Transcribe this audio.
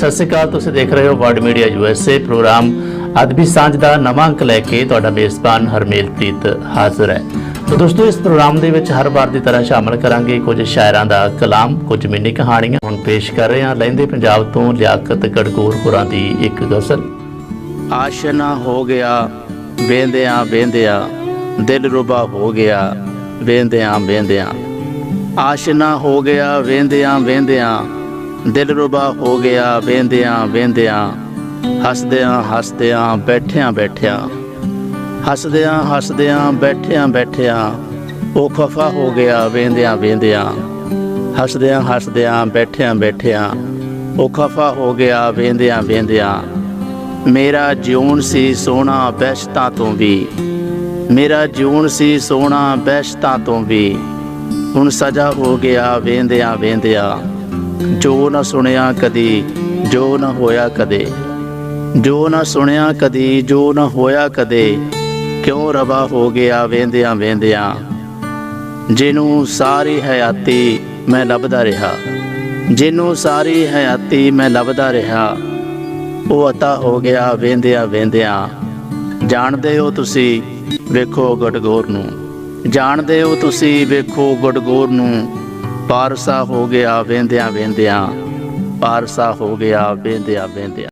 ਸਤਿ ਸ਼੍ਰੀ ਅਕਾਲ। ਤੁਸੀਂ ਦੇਖ ਰਹੇ ਹੋ ਵਰਡ ਮੀਡੀਆ USA। ਪ੍ਰੋਗਰਾਮ ਅਦਬੀ ਸਾਂਝ ਦਾ ਨਵਾਂ ਅੰਕ ਲੈ ਕੇ ਤੁਹਾਡਾ ਮੇਜ਼ਬਾਨ ਹਰਮੇਲਪ੍ਰੀਤ ਹਾਜ਼ਰ ਹੈ। तो दोस्तों, इस प्रोग्राम ਦੇ ਵਿੱਚ ਹਰ ਵਾਰ ਦੀ ਤਰ੍ਹਾਂ ਸ਼ਾਮਲ ਕਰਾਂਗੇ ਕੁਝ ਸ਼ਾਇਰਾਂ ਦਾ ਕਲਾਮ, ਕੁਝ ਮਿੰਨੀ ਕਹਾਣੀਆਂ। ਹੁਣ ਪੇਸ਼ ਕਰ ਰਹੇ ਹਾਂ ਲਹਿੰਦੇ ਪੰਜਾਬ ਤੋਂ ਲਿਆਕਤ ਗੜਗੋਰ ਹੋਰਾਂ ਦੀ ਇੱਕ ਗਜ਼ਲ। ਆਸ਼ਨਾ ਹੋ ਗਿਆ ਵੇਂਦਿਆਂ ਵੇਂਦਿਆਂ, ਦਿਲ ਰੁਬਾ ਹੋ ਗਿਆ ਵੇਂਦਿਆਂ ਵੇਂਦਿਆਂ। ਆਸ਼ਨਾ ਹੋ ਗਿਆ ਵੇਂਦਿਆਂ ਵੇਂਦਿਆਂ, ਦਿਲ ਰੁਬਾ ਹੋ ਗਿਆ ਵੇਂਦਿਆਂ ਵੇਂਦਿਆਂ। ਹੱਸਦਿਆਂ ਹੱਸਦਿਆਂ ਬੈਠਿਆਂ ਬੈਠਿਆਂ, ਹੱਸਦਿਆਂ ਹੱਸਦਿਆਂ ਬੈਠਿਆਂ ਬੈਠਿਆਂ, ਉਹ ਖਫਾ ਹੋ ਗਿਆ ਵੇਂਦਿਆਂ ਵੇਂਦਿਆਂ। ਹੱਸਦਿਆਂ ਹੱਸਦਿਆਂ ਬੈਠਿਆਂ ਬੈਠਿਆਂ, ਉਹ ਖਫਾ ਹੋ ਗਿਆ ਵੇਂਦਿਆਂ ਵੇਂਦਿਆਂ। ਮੇਰਾ ਜਿਉਣ ਸੀ ਸੋਹਣਾ ਬਹਿਸ਼ਤਾਂ ਤੋਂ ਵੀ, ਮੇਰਾ ਜਿਉਣ ਸੀ ਸੋਹਣਾ ਬਹਿਸ਼ਤਾਂ ਤੋਂ ਵੀ, ਹੁਣ ਸਜ਼ਾ ਹੋ ਗਿਆ ਵੇਂਦਿਆਂ ਵੇਂਦਿਆਂ। ਜੋ ਨਾ ਸੁਣਿਆ ਕਦੀ, ਜੋ ਨਾ ਹੋਇਆ ਕਦੇ, ਜੋ ਨਾ ਸੁਣਿਆ ਕਦੀ, ਜੋ ਨਾ ਹੋਇਆ ਕਦੇ, ਕਿਉਂ ਰਵਾ ਹੋ ਗਿਆ ਵੇਂਦਿਆਂ ਵੇਂਦਿਆਂ। ਜਿਹਨੂੰ ਸਾਰੀ ਹਯਾਤੀ ਮੈਂ ਲੱਭਦਾ ਰਿਹਾ, ਜਿਹਨੂੰ ਸਾਰੀ ਹਯਾਤੀ ਮੈਂ ਲੱਭਦਾ ਰਿਹਾ, ਉਹ ਅਤਾ ਹੋ ਗਿਆ ਵੇਂਦਿਆਂ ਵੇਂਦਿਆਂ। ਜਾਣਦੇ ਹੋ ਤੁਸੀਂ ਵੇਖੋ ਗੜਗੋਰ ਨੂੰ, ਜਾਣਦੇ ਹੋ ਤੁਸੀਂ ਵੇਖੋ ਗੜਗੋਰ ਨੂੰ। ਪਾਰਸਾ ਹੋ ਗਿਆ ਵੇਂਦਿਆਂ ਵੇਂਦਿਆਂ, ਪਾਰਸਾ ਹੋ ਗਿਆ ਵੇਂਦਿਆਂ ਵੇਂਦਿਆਂ।